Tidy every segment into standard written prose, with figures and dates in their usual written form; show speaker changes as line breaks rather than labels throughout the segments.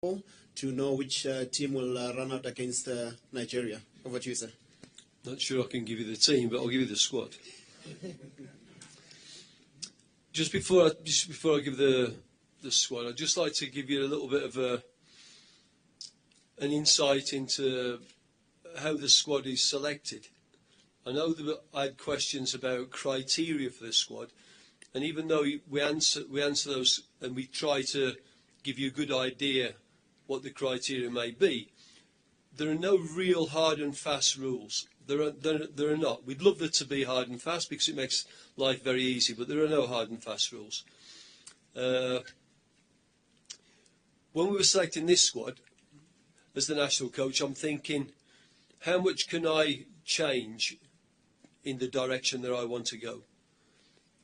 to know which team will run out against Nigeria. Over to you, sir.
Not sure I can give you the team, but I'll give you the squad. Just before I give the squad, I'd just like to give you a little bit of an insight into how the squad is selected. I know that I had questions about criteria for the squad, and even though we answer those and we try to give you a good idea what the criteria may be, there are no real hard and fast rules. There are not. We'd love there to be hard and fast because it makes life very easy, but there are no hard and fast rules. When we were selecting this squad as the national coach, I'm thinking, how much can I change in the direction that I want to go?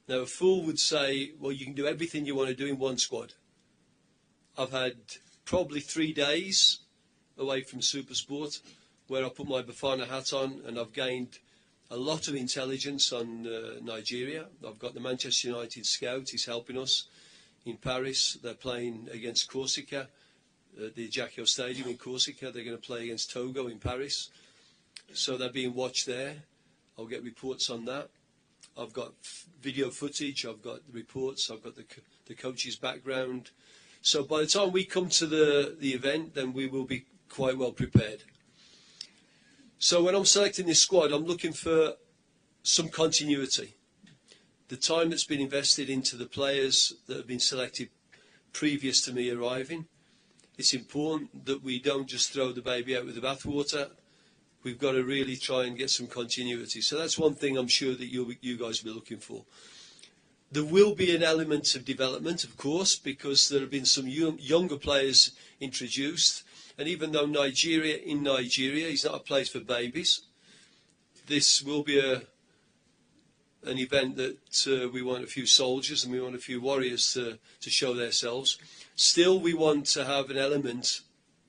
Now, a fool would say, well, you can do everything you want to do in one squad. I've had probably 3 days away from Supersport where I put my Bafana hat on, and I've gained a lot of intelligence on Nigeria. I've got the Manchester United scout, he's helping us in Paris. They're playing against Corsica, the Ajaccio Stadium in Corsica. They're going to play against Togo in Paris. So they're being watched there. I'll get reports on that. I've got video footage, I've got reports, I've got the coach's background. So by the time we come to the event, then we will be quite well prepared. So when I'm selecting this squad, I'm looking for some continuity. The time that's been invested into the players that have been selected previous to me arriving, it's important that we don't just throw the baby out with the bathwater. We've got to really try and get some continuity. So that's one thing I'm sure that you guys will be looking for. There will be an element of development, of course, because there have been some younger players introduced. And even though Nigeria is not a place for babies, this will be an event that we want a few soldiers and we want a few warriors to show themselves. Still, we want to have an element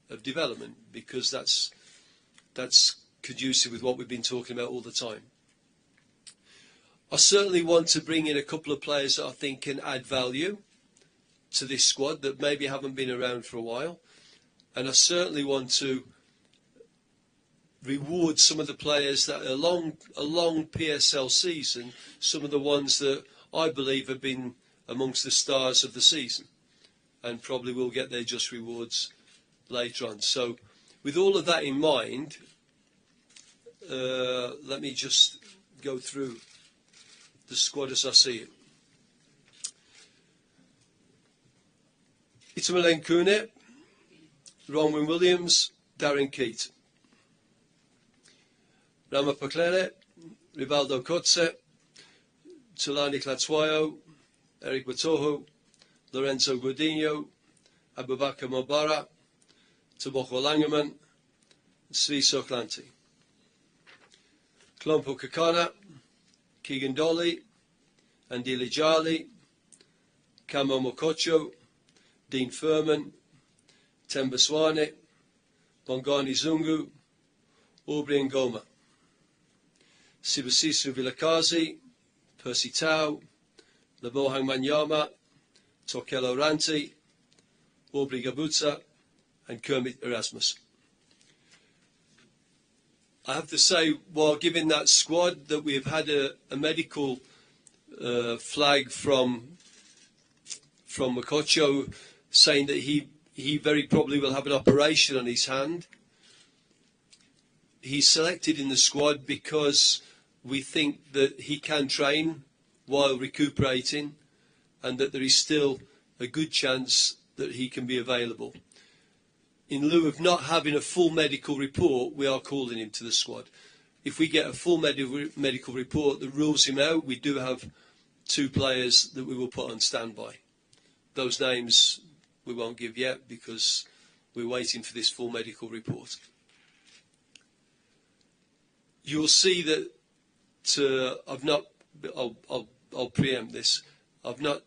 of development because that's conducive with what we've been talking about all the time. I certainly want to bring in a couple of players that I think can add value to this squad that maybe haven't been around for a while. And I certainly want to reward some of the players that are a long PSL season, some of the ones that I believe have been amongst the stars of the season and probably will get their just rewards later on. So with all of that in mind, let me just go through the squad as I see it. Itamalen Kune, Ronwin Williams, Darren Keat. Rama Paklele, Rivaldo Kotze, Tulani Klatswayo, Eric Batoho, Lorenzo Godinho, Abubakar Mobara, Taboko Langerman, Svi Soklanti. Klompo Kakana, Keegan Dolly, Andili Jali, Kamo Mokocho, Dean Furman, Temba Swane, Bongani Zungu, Aubrey Ngoma. Sibasisu Vilakazi, Percy Tau, Labohang Manyama, Tokelo Ranti, Aubrey Gabutsa, and Kermit Erasmus. I have to say, while giving that squad, that we've had a medical flag from Mokocho saying that he very probably will have an operation on his hand. He's selected in the squad because we think that he can train while recuperating and that there is still a good chance that he can be available. In lieu of not having a full medical report, we are calling him to the squad. If we get a full medical report that rules him out, we do have 2 players that we will put on standby. Those names we won't give yet because we're waiting for this full medical report. You'll see that I'll preempt this. I've not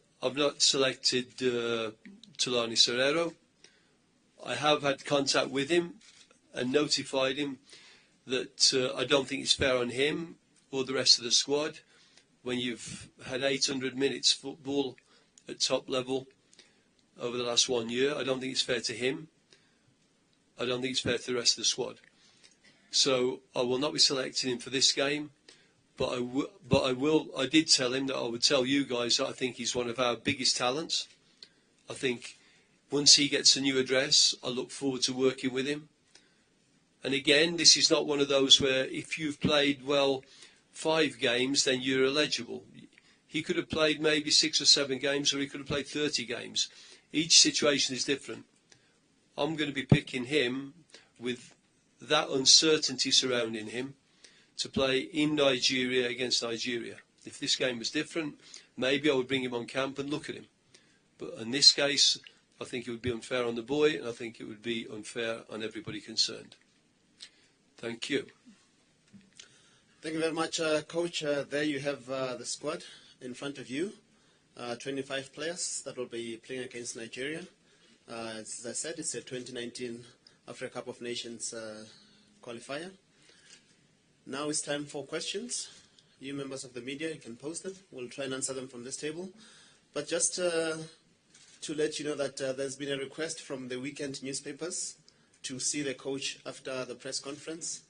selected Tulani Serrero. I have had contact with him and notified him that I don't think it's fair on him or the rest of the squad when you've had 800 minutes football at top level over the last 1 year. I don't think it's fair to him. I don't think it's fair to the rest of the squad. So I will not be selecting him for this game, but I did tell him that I would tell you guys that I think he's one of our biggest talents. I think once he gets a new address, I look forward to working with him. And again, this is not one of those where if you've played, 5 games, then you're eligible. He could have played maybe 6 or 7 games, or he could have played 30 games. Each situation is different. I'm going to be picking him with that uncertainty surrounding him to play in Nigeria against Nigeria. If this game was different, maybe I would bring him on camp and look at him. But in this case, I think it would be unfair on the boy, and I think it would be unfair on everybody concerned. Thank you.
Thank you very much, Coach. There you have the squad in front of you. 25 players that will be playing against Nigeria. As I said, it's a 2019 Africa Cup of Nations qualifier. Now it's time for questions. You members of the media, you can post them. We'll try and answer them from this table. But just to let you know that there's been a request from the weekend newspapers to see the coach after the press conference.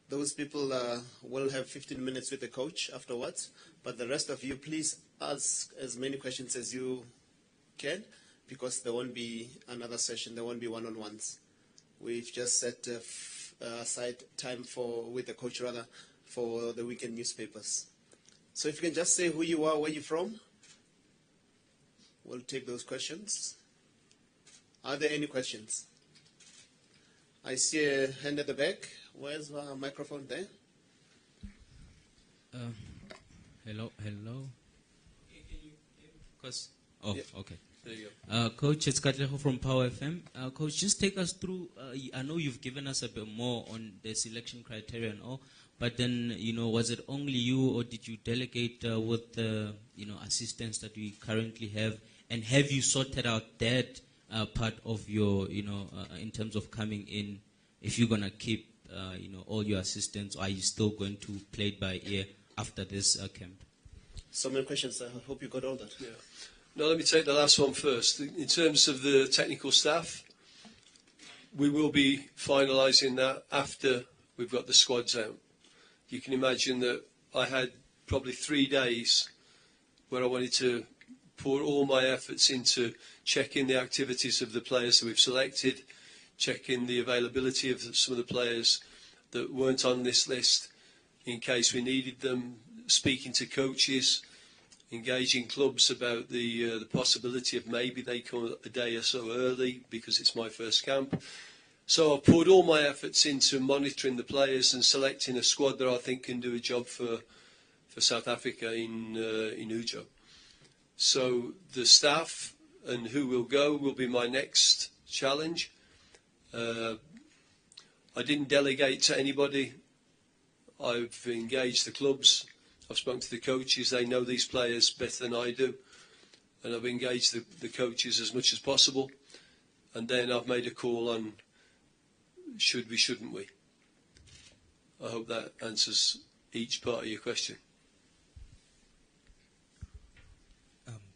Those people will have 15 minutes with the coach afterwards. But the rest of you, please ask as many questions as you can, because there won't be another session. There won't be one-on-ones. We've just set aside time with the coach for the weekend newspapers. So if you can just say who you are, where you're from, we'll take those questions. Are there any questions? I see a hand at the back. Where's the microphone there?
Hello.
Yeah.
Okay.
There you go.
Coach, it's Katleho from Power FM. Coach, just take us through. I know you've given us a bit more on the selection criteria and all, but then, was it only you, or did you delegate with the, assistants that we currently have? And have you sorted out that part of your, in terms of coming in, if you're going to keep, all your assistants, or are you still going to play it by ear after this camp?
So many questions. I hope you got all that.
Yeah. Now let me take the last one first. In terms of the technical staff, we will be finalising that after we've got the squads out. You can imagine that I had probably 3 days where I wanted to pour all my efforts into checking the activities of the players that we've selected, checking the availability of some of the players that weren't on this list in case we needed them, speaking to coaches, engaging clubs about the possibility of maybe they come a day or so early because it's my first camp. So I poured all my efforts into monitoring the players and selecting a squad that I think can do a job for South Africa in Ujo. So the staff and who will go will be my next challenge. I didn't delegate to anybody. I've engaged the clubs. I've spoken to the coaches. They know these players better than I do. And I've engaged the coaches as much as possible. And then I've made a call on should we, shouldn't we. I hope that answers each part of your question.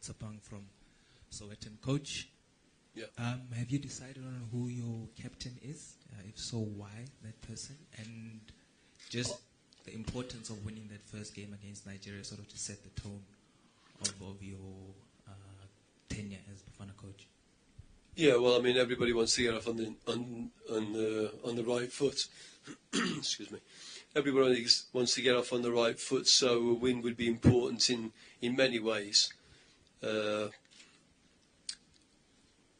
Tsapang from Sowetan. Coach,
Yeah.
have you decided on who your captain is? If so, why that person? And just the importance of winning that first game against Nigeria, sort of to set the tone of your tenure as Bafana coach.
Yeah, well, I mean, everybody wants to get off on the right foot. Excuse me. Everybody wants to get off on the right foot, so a win would be important in many ways.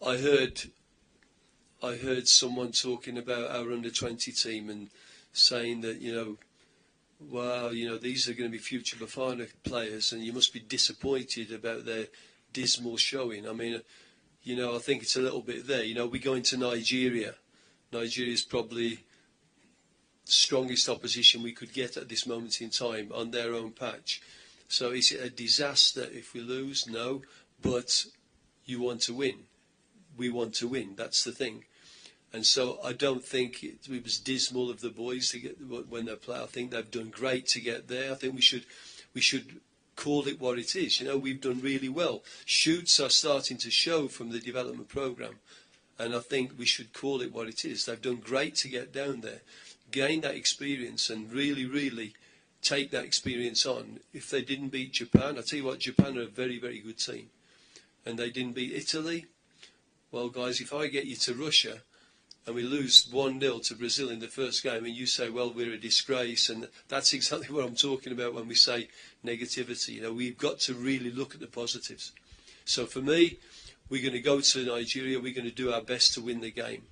I heard someone talking about our under-20 team and saying that, wow, these are going to be future Bafana players and you must be disappointed about their dismal showing. I mean, I think it's a little bit there. We go into Nigeria. Nigeria is probably the strongest opposition we could get at this moment in time on their own patch. So is it a disaster if we lose? No, but you want to win. We want to win. That's the thing. And so I don't think it was dismal of the boys to get when they play. I think they've done great to get there. I think we should call it what it is. We've done really well. Shoots are starting to show from the development program. And I think we should call it what it is. They've done great to get down there, gain that experience, and really, really take that experience on. If they didn't beat Japan, I tell you what, Japan are a very, very good team. And they didn't beat Italy. Well, guys, if I get you to Russia and we lose 1-0 to Brazil in the first game, and you say, well, we're a disgrace, and that's exactly what I'm talking about when we say negativity. You know, we've got to really look at the positives. So for me, we're going to go to Nigeria, we're going to do our best to win the game.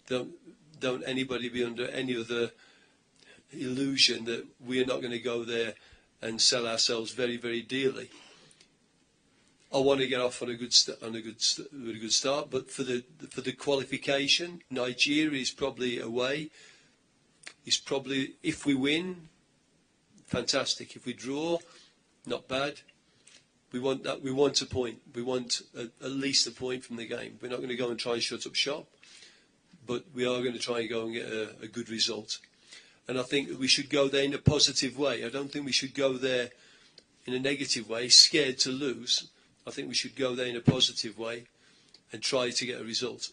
Don't anybody be under any other illusion that we're not going to go there and sell ourselves very, very dearly. I want to get off on a good start, but for the qualification, Nigeria is probably away. Is probably, if we win, fantastic. If we draw, not bad. We want that. We want a point. We want at least a point from the game. We're not going to go and try and shut up shop, but we are going to try and go and get a good result. And I think that we should go there in a positive way. I don't think we should go there in a negative way, scared to lose. I think we should go there in a positive way and try to get a result.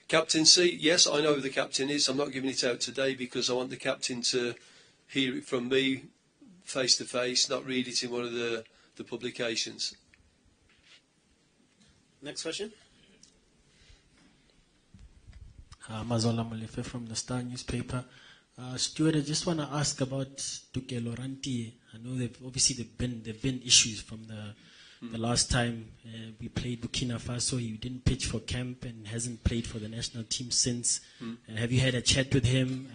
Captaincy, yes, I know who the captain is. I'm not giving it out today because I want the captain to hear it from me face to face, not read it in one of the publications.
Next question.
Mazola Molefe from the Star newspaper. Stuart, I just want to ask about Tukelo Rantie. I know there've been issues from the last time we played Burkina Faso. He didn't pitch for camp and hasn't played for the national team since. Have you had a chat with him?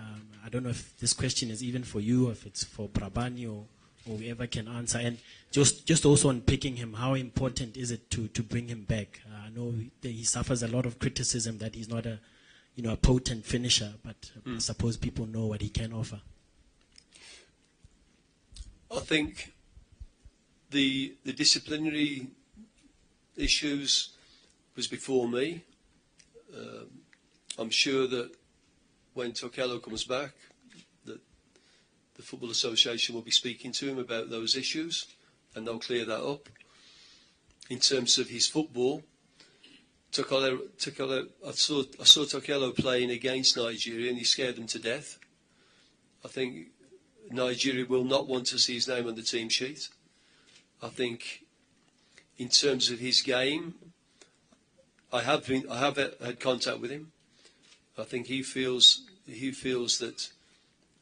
I don't know if this question is even for you, or if it's for Brabani or whoever can answer. And just also on picking him, how important is it to bring him back? I know that he suffers a lot of criticism that he's not a potent finisher, but I suppose people know what he can offer.
I think the disciplinary issues was before me. I'm sure that when Tokelo comes back, that the Football Association will be speaking to him about those issues, and they'll clear that up. In terms of his football, Tokelo, I saw Tokelo playing against Nigeria, and he scared them to death. I think Nigeria will not want to see his name on the team sheet. I think, in terms of his game, I have had contact with him. I think he feels that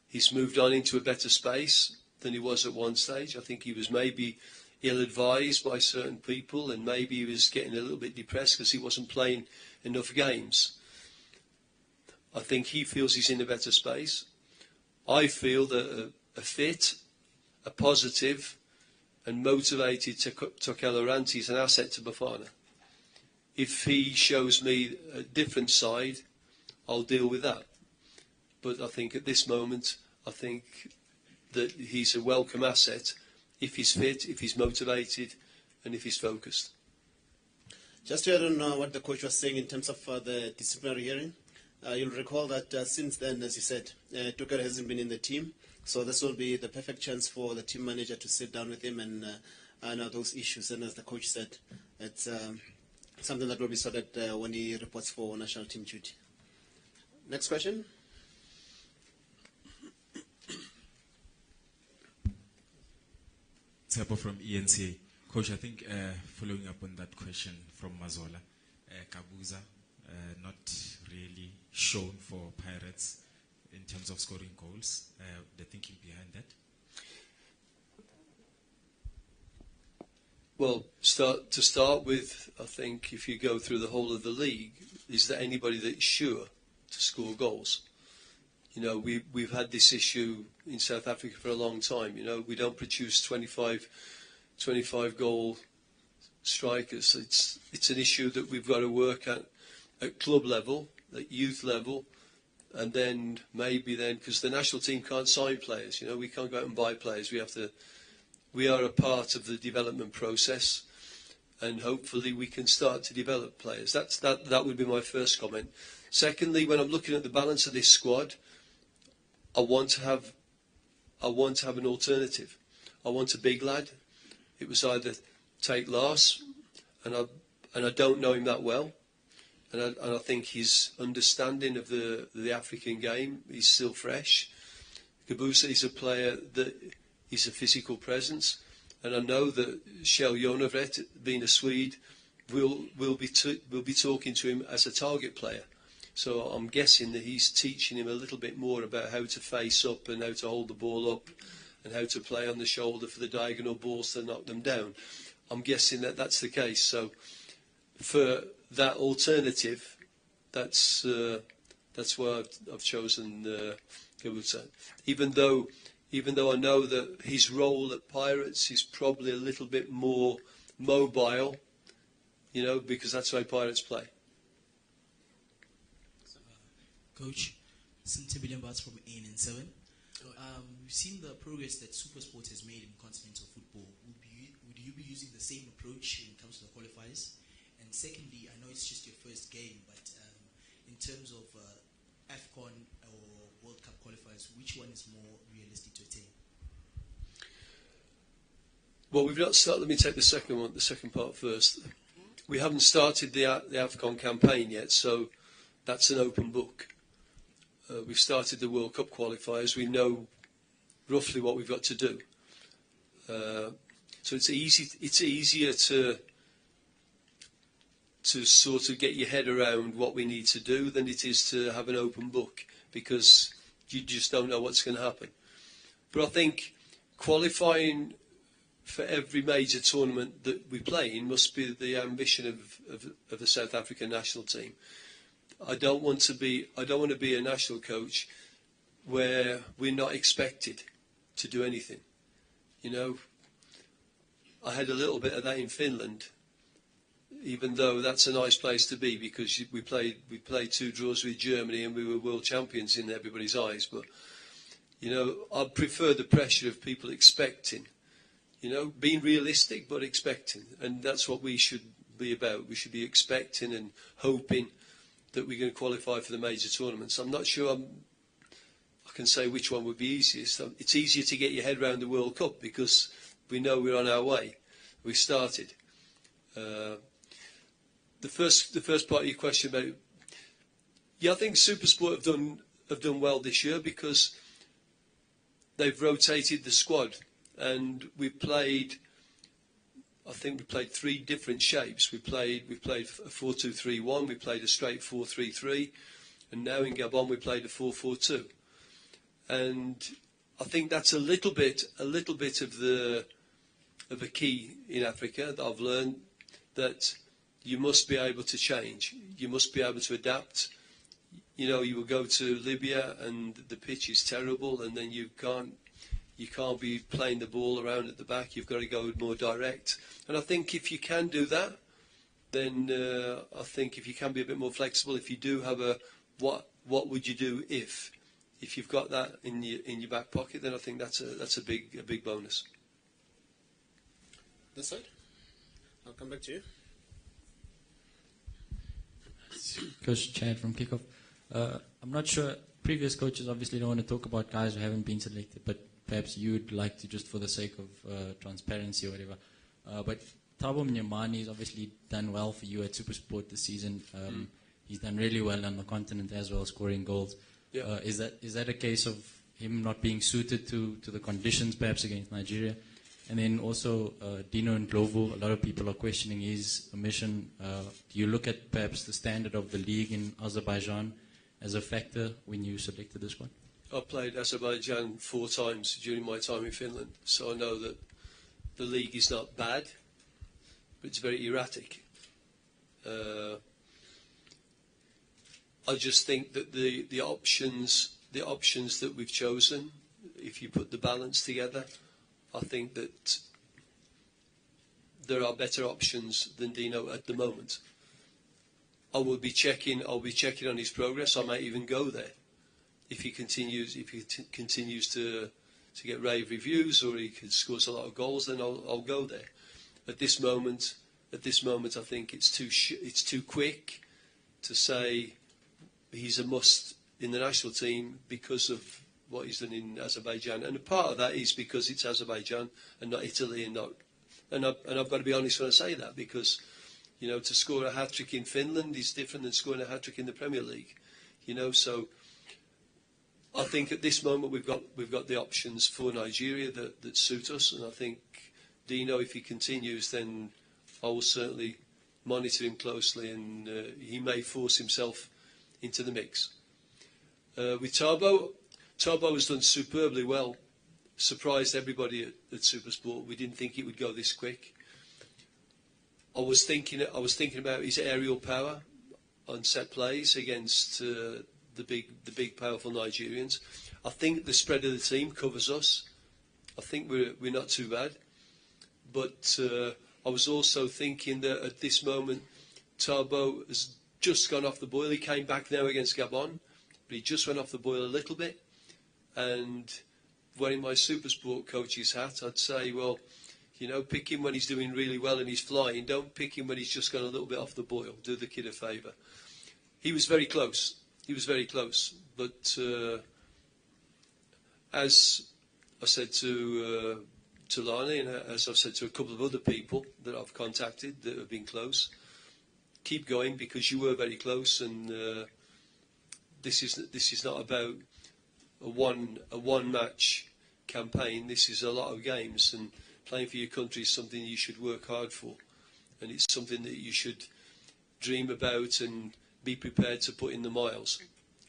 he's moved on into a better space than he was at one stage. I think he was maybe ill-advised by certain people, and maybe he was getting a little bit depressed because he wasn't playing enough games. I think he feels he's in a better space. I feel that a fit, a positive and motivated Tokelo Rantie is an asset to Bafana. If he shows me a different side, I'll deal with that. But I think at this moment, I think that he's a welcome asset if he's fit, if he's motivated, and if he's focused.
Just to add on what the coach was saying in terms of the disciplinary hearing, you'll recall that since then, as you said, Tukelo hasn't been in the team, so this will be the perfect chance for the team manager to sit down with him and know those issues. And as the coach said, it's something that will be sorted when he reports for national team duty. Next question.
Tsepo from ENCA. Coach, I think following up on that question from Mazola, Kabuza not really shown for Pirates in terms of scoring goals. The thinking behind that?
Well, to start with, I think if you go through the whole of the league, is there anybody that's sure to score goals? You know, we've had this issue in South Africa for a long time. You know, we don't produce 25 goal strikers. It's an issue that we've got to work at club level, at youth level, and then maybe because the national team can't sign players. You know, we can't go out and buy players. We are a part of the development process, and hopefully we can start to develop players. That would be my first comment. Secondly, when I'm looking at the balance of this squad, I want to have an alternative. I want a big lad. It was either take Lars and I don't know him that well. And I think his understanding of the African game is still fresh. Kabusa is a player that is a physical presence, and I know that Kjell Jonevret, being a Swede, will be talking to him as a target player. So I'm guessing that he's teaching him a little bit more about how to face up and how to hold the ball up and how to play on the shoulder for the diagonal balls to knock them down. I'm guessing that that's the case. So for that alternative, that's why I've chosen Kabusa. Even though I know that his role at Pirates is probably a little bit more mobile, because that's the way Pirates play.
Coach, Sinti William Bats from ANN7. We've seen the progress that SuperSport has made in continental football. Would you be using the same approach when it comes to the qualifiers? And secondly, I know it's just your first game, but in terms of AFCON or World Cup qualifiers, which one is more realistic to attain?
Well, we've not started. Let me take the second part first. We haven't started the AFCON campaign yet, so that's an open book. We've started the World Cup qualifiers. We know roughly what we've got to do. So it's easier to sort of get your head around what we need to do than it is to have an open book, because you just don't know what's going to happen. But I think qualifying for every major tournament that we play in must be the ambition of the South African national team. I don't want to be a national coach where we're not expected to do anything. I had a little bit of that in Finland, even though that's a nice place to be, because we played 2 draws with Germany and we were world champions in everybody's eyes. But I prefer the pressure of people expecting, being realistic but expecting, and that's what we should be about. We should be expecting and hoping that we're going to qualify for the major tournaments. I'm not sure I can say which one would be easiest. It's easier to get your head around the World Cup because we know we're on our way. We started. The first part of your question about, I think SuperSport have done well this year because they've rotated the squad, and I think we played 3 different shapes. We played a 4-2-3-1, we played a straight 4-3-3, and now in Gabon we played a 4-4-2. And I think that's a little bit of a key in Africa that I've learned, that you must be able to change. You must be able to adapt. You will go to Libya and the pitch is terrible, and then you can't be playing the ball around at the back. You've got to go more direct. And I think if you can do that, then I think if you can be a bit more flexible, if you do have what would you do if you've got that in your back pocket, then I think that's a big bonus.
This side. I'll come back to you.
Coach Chad from Kickoff. I'm not sure, previous coaches obviously don't want to talk about guys who haven't been selected, but perhaps you'd like to, just for the sake of transparency or whatever. But Thabo Mnyamani has obviously done well for you at SuperSport this season. He's done really well on the continent as well, scoring goals.
Yeah.
Is that a case of him not being suited to the conditions perhaps against Nigeria? And then also Dino and Glovo, a lot of people are questioning his omission. Do you look at perhaps the standard of the league in Azerbaijan as a factor when you selected this one?
I played Azerbaijan 4 times during my time in Finland, so I know that the league is not bad, but it's very erratic. I just think that the options that we've chosen, if you put the balance together, I think that there are better options than Dino at the moment. I'll be checking on his progress. I might even go there if he continues to get rave reviews, or he scores a lot of goals. Then I'll go there. At this moment, I think it's too quick to say he's a must in the national team because of what he's done in Azerbaijan, and a part of that is because it's Azerbaijan and not Italy, and I've got to be honest when I say that, because You know, to score a hat-trick in Finland is different than scoring a hat-trick in the Premier League. You know, so I think at this moment we've got the options for Nigeria that suit us, and I think Dino, if he continues, then I will certainly monitor him closely, and he may force himself into the mix. With Tarbo has done superbly well, surprised everybody at SuperSport. We didn't think it would go this quick. I was thinking about his aerial power on set plays against the big powerful Nigerians. I think the spread of the team covers us. I think we're not too bad, but I was also thinking that at this moment Tarbo has just gone off the boil. He came back now against Gabon, but he just went off the boil a little bit. And wearing my SuperSport coach's hat, I'd say, well, you know, pick him when he's doing really well and he's flying. Don't pick him when he's just gone a little bit off the boil. Do the kid a favour. He was very close. But as I said to Lani, and as I've said to a couple of other people that I've contacted that have been close, keep going, because you were very close, and this is not about a one match campaign. This is a lot of games, and playing for your country is something you should work hard for, and it's something that you should dream about and be prepared to put in the miles.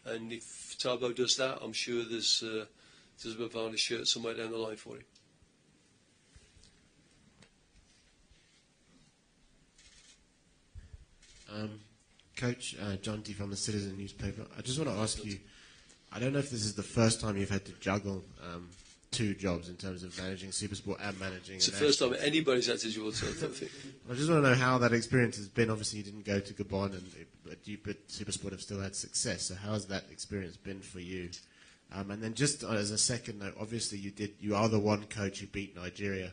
And if Tarbo does that, I'm sure there's a Bavana shirt somewhere down the line for him.
Coach, John T. from the Citizen newspaper. I just want to ask you, I don't know if this is the first time you've had to juggle two jobs in terms of managing SuperSport and managing...
It's the first time anybody's had to juggle two, I don't think.
I just want to know how that experience has been. Obviously, you didn't go to Gabon, but SuperSport have still had success. So how has that experience been for you? And then just as a second note, obviously you are the one coach who beat Nigeria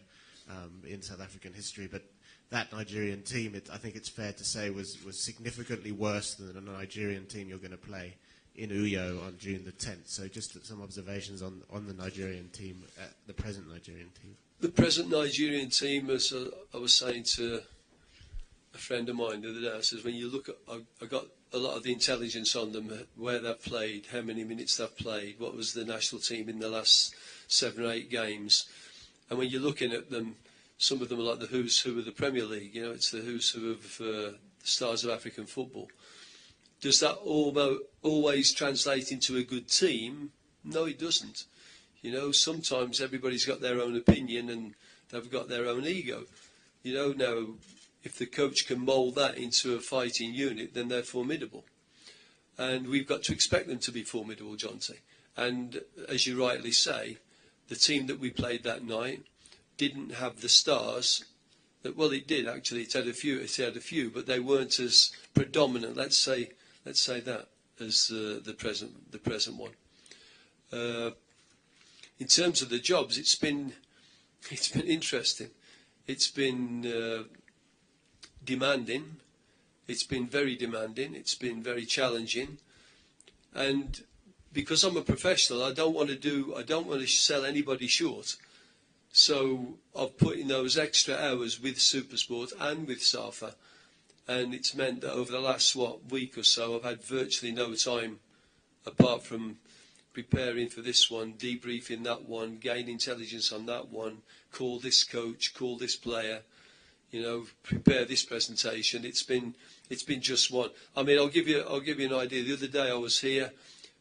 in South African history, but that Nigerian team, I think it's fair to say, was significantly worse than the Nigerian team you're going to play in Uyo on June the 10th. So just some observations on the Nigerian team, the present Nigerian team.
The present Nigerian team, as I was saying to a friend of mine the other day, I says, when you look at, I got a lot of the intelligence on them, where they've played, how many minutes they've played, what was the national team in the last 7 or 8 games. And when you're looking at them, some of them are like the who's who of the Premier League. You know, it's the who's who of the stars of African football. Does that always translate into a good team? No, it doesn't. You know, sometimes everybody's got their own opinion and they've got their own ego. You know, now, if the coach can mould that into a fighting unit, then they're formidable. And we've got to expect them to be formidable, Jonty. And as you rightly say, the team that we played that night didn't have the stars that, well, it did actually. It had a few, but they weren't as predominant. Let's say that as the present one. In terms of the jobs, it's been interesting. It's been demanding. It's been very demanding. It's been very challenging. And because I'm a professional, I don't want to sell anybody short. So I've put in those extra hours with SuperSport and with SAFA, and it's meant that over the last week or so I've had virtually no time apart from preparing for this one, debriefing that one, gain intelligence on that one, call this coach, call this player, you know, prepare this presentation. It's been just one. I mean, I'll give you an idea. The other day I was here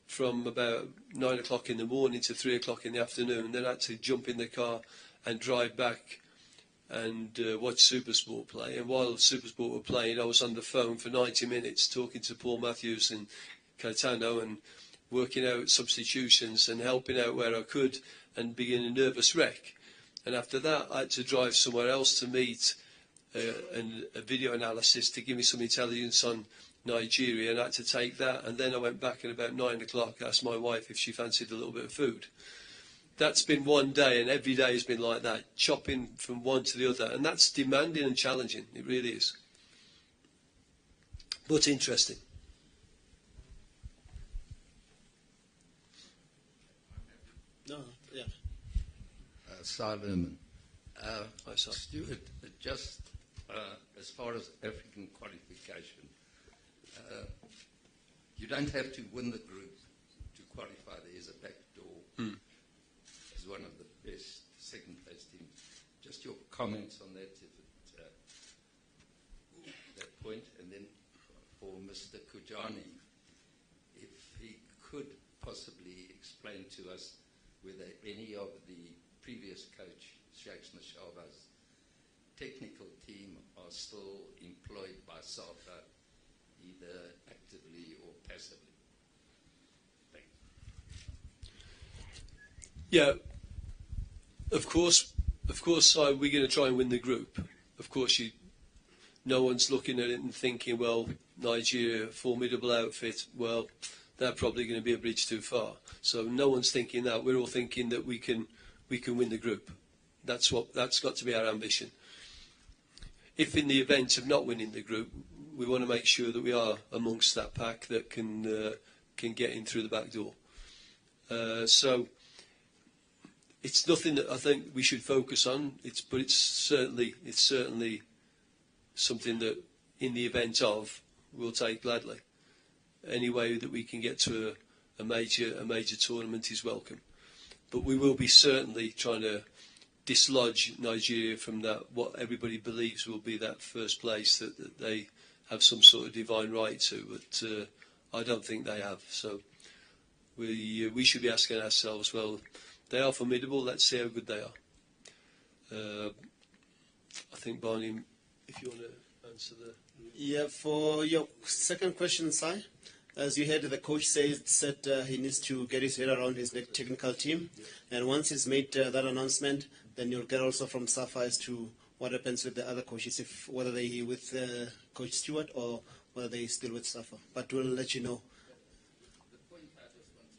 from about 9 o'clock in the morning to 3 o'clock in the afternoon, then I had to jump in the car and drive back and watch SuperSport play. And while SuperSport were playing, I was on the phone for 90 minutes talking to Paul Matthews and Caetano and working out substitutions and helping out where I could and being a nervous wreck. And after that, I had to drive somewhere else to meet a video analysis to give me some intelligence on Nigeria, and I had to take that. And then I went back at about 9 o'clock, asked my wife if she fancied a little bit of food. That's been one day, and every day has been like that, chopping from one to the other. And that's demanding and challenging. It really is. But interesting.
No, yeah.
Simon,
Hi, Simon.
Stuart just as far as African qualification, you don't have to win the group to qualify. There's a back door as one of the best second-place teams. Just your comments on that, if it, that point. And then for Mr. Kujani, if he could possibly explain to us whether any of the previous coach, Shakes Mashava's technical team are still employed by SAFA, either actively or passively. Thank you.
Yeah, of course, we're going to try and win the group. Of course, no one's looking at it and thinking, well, Nigeria, formidable outfit, well, they're probably going to be a bridge too far. So no one's thinking that. We're all thinking that we can win the group. That's got to be our ambition. If in the event of not winning the group, we want to make sure that we are amongst that pack that can get in through the back door. So it's nothing that I think we should focus on. But it's certainly something that, in the event of, we'll take gladly. Any way that we can get to a major tournament is welcome. But we will be certainly trying to dislodge Nigeria from that, what everybody believes will be that first place that they have some sort of divine right to, but I don't think they have. So we should be asking ourselves, well, they are formidable, let's see how good they are. I think, Barney, if you want to answer the...
Yeah, for your second question, Si, as you heard, the coach said he needs to get his head around his technical team, and once he's made that announcement, then you'll get also from SAFA as to what happens with the other coaches, whether they're with Coach Stewart or whether they're still with SAFA. But we'll let you know